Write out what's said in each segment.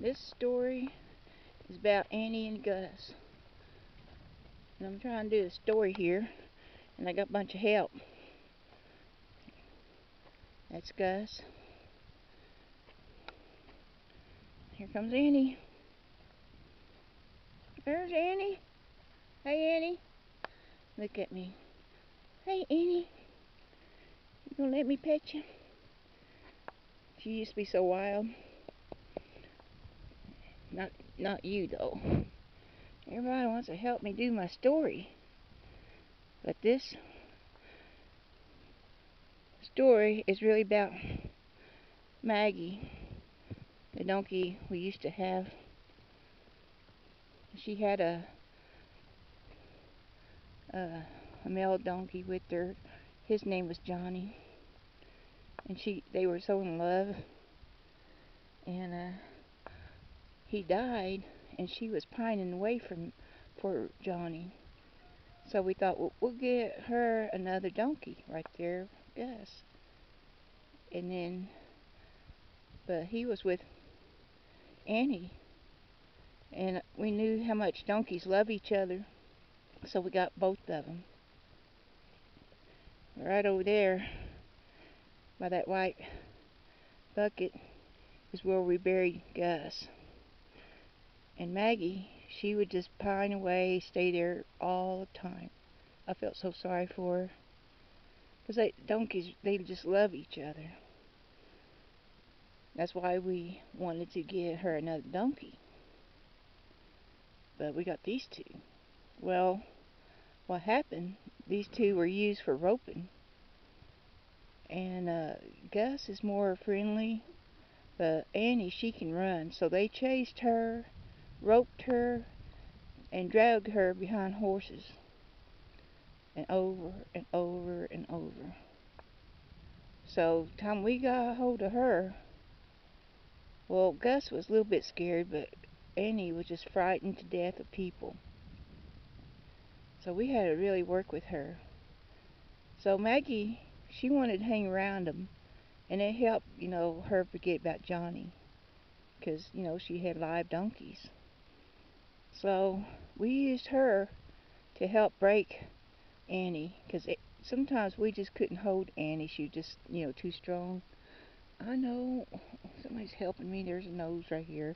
This story is about Annie and Gus. And I'm trying to do a story here, and I got a bunch of help. That's Gus. Here comes Annie. There's Annie. Hey, Annie. Look at me. Hey, Annie. You gonna let me pet you? She used to be so wild. Not you, though. Everybody wants to help me do my story. But this story is really about Maggie, the donkey we used to have. She had a male donkey with her. His name was Johnny. And they were so in love. And he died, and she was pining away for Johnny. So we thought, well, we'll get her another donkey right there, Gus. And then, but he was with Annie, and we knew how much donkeys love each other, so we got both of them. Right over there, by that white bucket, is where we buried Gus. And Maggie, she would just pine away, stay there all the time. I felt so sorry for her. Because donkeys, they just love each other. That's why we wanted to get her another donkey. But we got these two. Well, what happened, these two were used for roping. And Gus is more friendly, but Annie, she can run. So they chased her, roped her, and dragged her behind horses. And over and over and over. So time we got a hold of her, well, Gus was a little bit scared, but Annie was just frightened to death of people. So we had to really work with her. So Maggie, she wanted to hang around them, and it helped, her forget about Johnny, because, she had live donkeys. So we used her to help break Annie, because sometimes we just couldn't hold Annie. She was just, too strong. I know, somebody's helping me. There's a nose right here.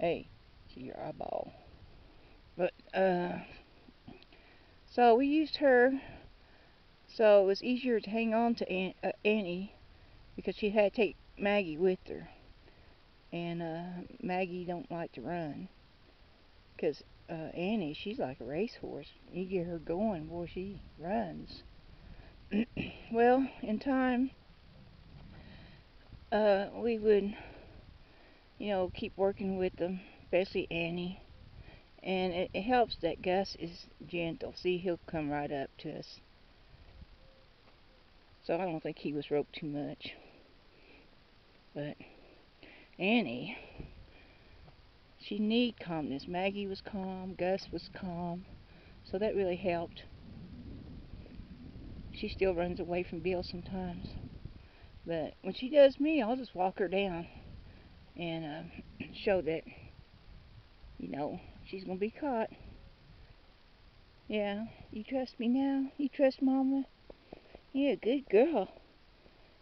Hey, see your eyeball. But, so we used her, so it was easier to hang on to Annie, because she had to take Maggie with her. And Maggie don't like to run, because Annie, she's like a racehorse. You get her going, boy, she runs. Well, in time, we would, keep working with them, especially Annie. And it helps that Gus is gentle. See, he'll come right up to us. So I don't think he was roped too much. But Annie, she needed calmness. Maggie was calm, Gus was calm. So that really helped. She still runs away from Bill sometimes. But when she does me, I'll just walk her down and show that, she's going to be caught. Yeah, you trust me now? You trust Mama? Yeah, good girl.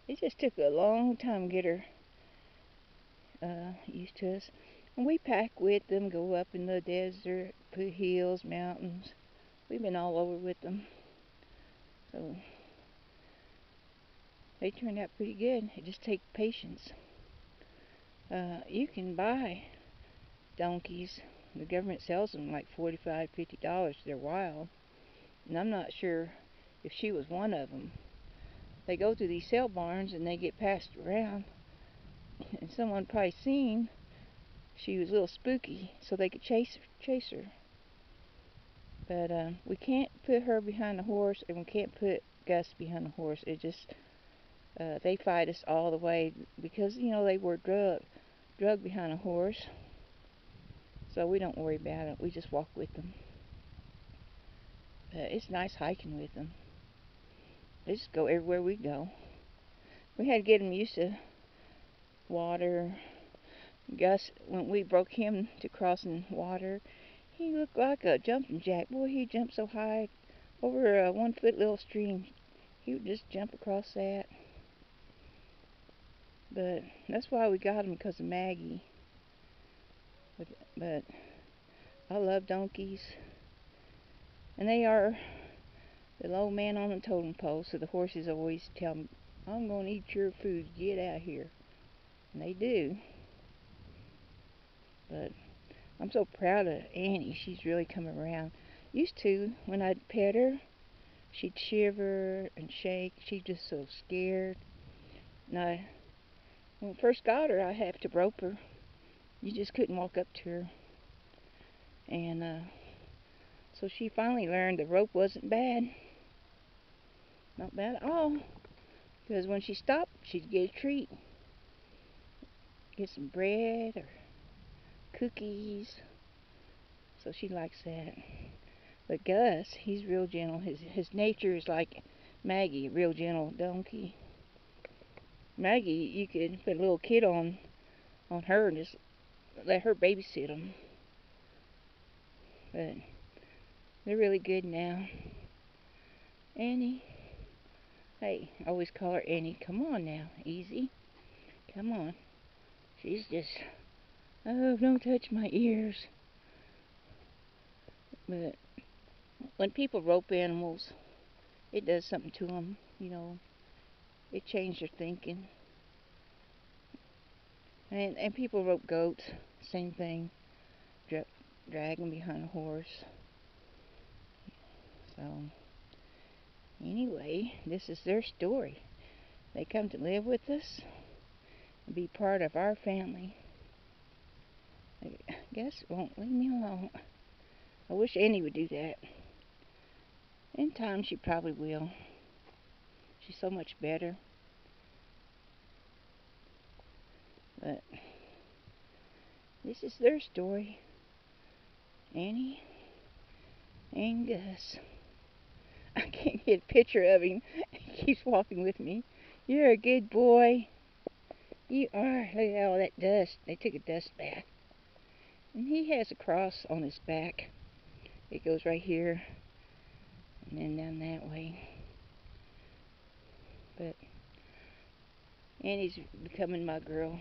It just took a long time to get her used to us. And we pack with them, go up in the desert, put hills, mountains. We've been all over with them. So they turned out pretty good. It just takes patience. You can buy donkeys. The government sells them like $45, $50. They're wild. And I'm not sure if she was one of them. They go through these sale barns and they get passed around. And someone probably seen she was a little spooky, so they could chase her. But we can't put her behind the horse, and we can't put Gus behind the horse. It just, they fight us all the way, because, they were drugged behind a horse. So we don't worry about it. We just walk with them. It's nice hiking with them. They just go everywhere we go. We had to get them used to water, Gus, when we broke him to crossing water, he looked like a jumping jack. Boy, he jumped so high over a 1 foot little stream. He would just jump across that. But that's why we got him, because of Maggie. But I love donkeys. And they are the low man on the totem pole, so the horses always tell me, I'm going to eat your food, get out here. And they do. But I'm so proud of Annie. She's really come around. Used to, when I'd pet her, she'd shiver and shake. She's just so scared. And when I first got her, I had to rope her. You just couldn't walk up to her. And so she finally learned the rope wasn't bad. Not bad at all. Because when she stopped, she'd get a treat. Get some bread or cookies. So she likes that. But Gus, he's real gentle. His nature is like Maggie, a real gentle donkey. Maggie, you could put a little kid on her and just let her babysit them. But they're really good now. Annie. Hey, I always call her Annie. Come on now, easy. Come on. She's just, oh, don't touch my ears. But when people rope animals, it does something to them, you know. It changes their thinking. And people rope goats, same thing. Drag them behind a horse. So, anyway, this is their story. They come to live with us and be part of our family. I guess it won't leave me alone. I wish Annie would do that. In time, she probably will. She's so much better. But this is their story. Annie and Gus. I can't get a picture of him. He keeps walking with me. You're a good boy. You are. Look at all that dust. They took a dust bath. And he has a cross on his back. It goes right here and then down that way. But Annie's becoming my girl.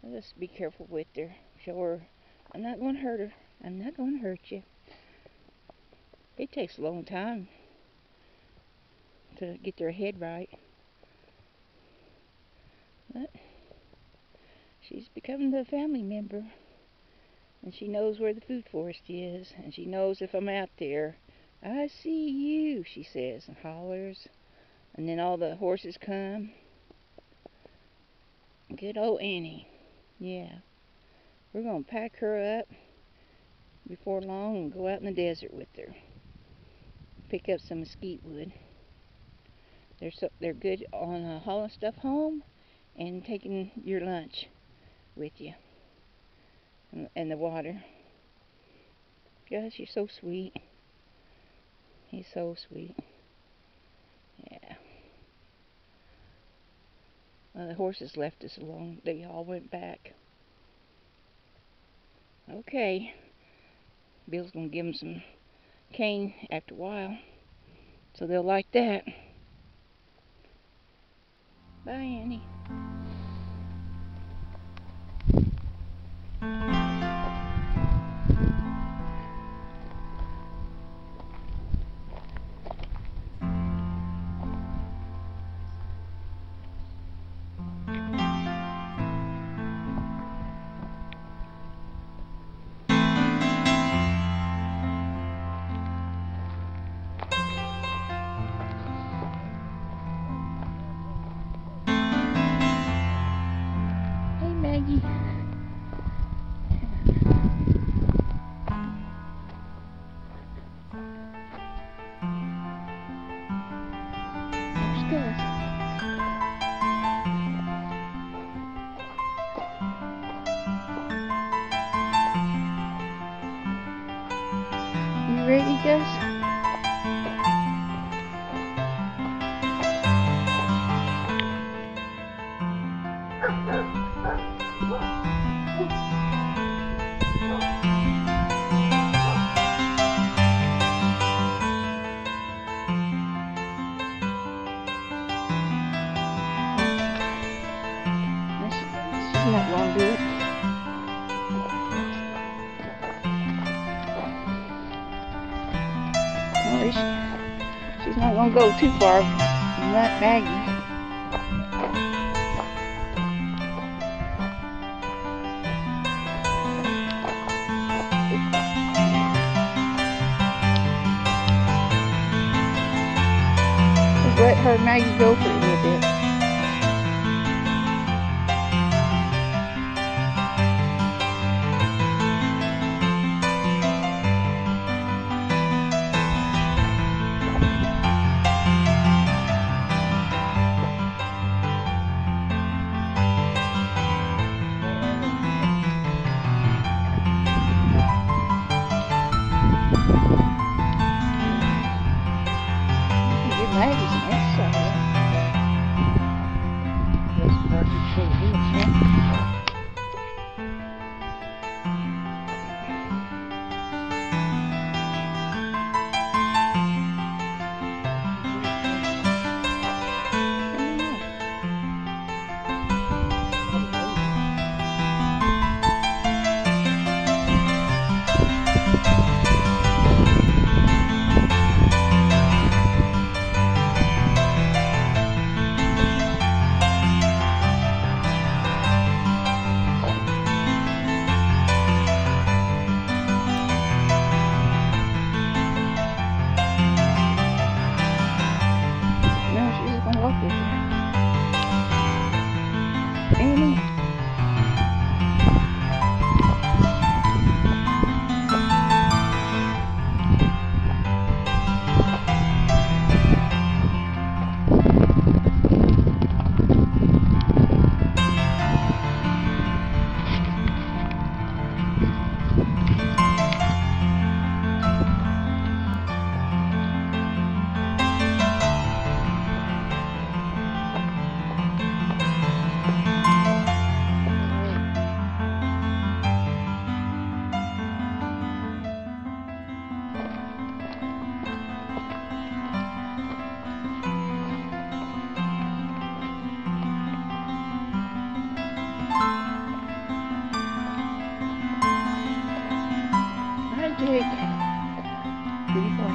I'll just be careful with her. Show her I'm not going to hurt her. I'm not going to hurt you. It takes a long time to get their head right. But she's becoming the family member. And she knows where the food forest is. And she knows if I'm out there. I see you, she says, and hollers. And then all the horses come. Good old Annie. Yeah. We're going to pack her up before long and go out in the desert with her. Pick up some mesquite wood. They're good on hauling stuff home and taking your lunch with you. And the water. Gosh, you're so sweet. He's so sweet. Yeah. Well, the horses left us alone. They all went back. Okay. Bill's going to give them some cane after a while. So they'll like that. Bye, Annie. Maggie. There's Gus. You ready, Gus? Whoa. not gonna do it. At least she's not gonna go too far from that Maggie. Just let her Maggie go for a little bit. Maggie's an exercise. That's practice for this. Annie. Jake. Pretty boy.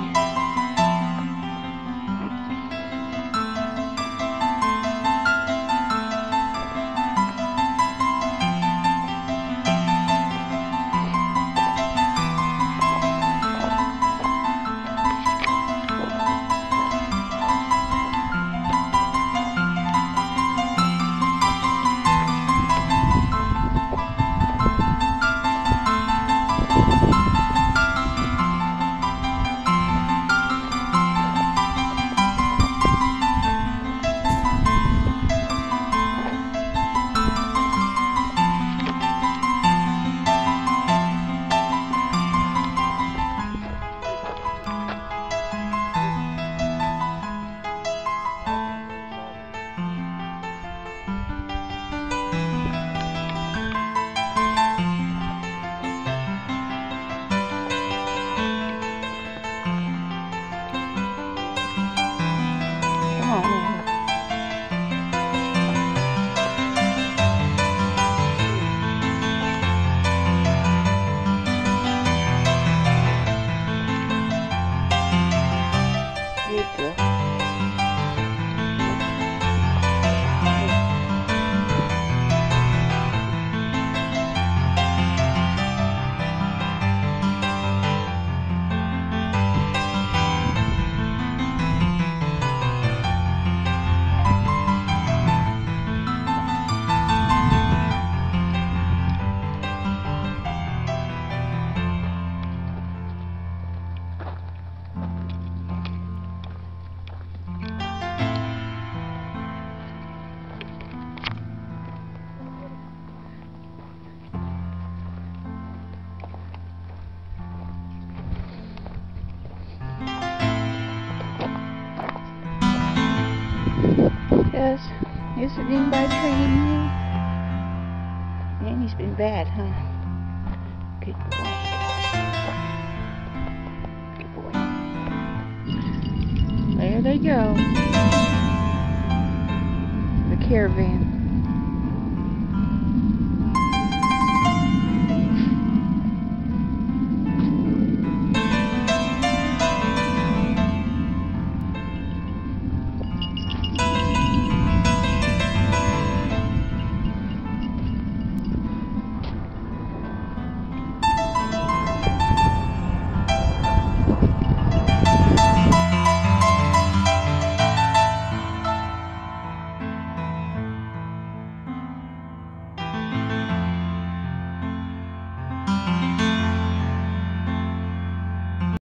Yes, is it anybody training you? Annie's been bad, huh? Good boy. Good boy. There they go. The caravan.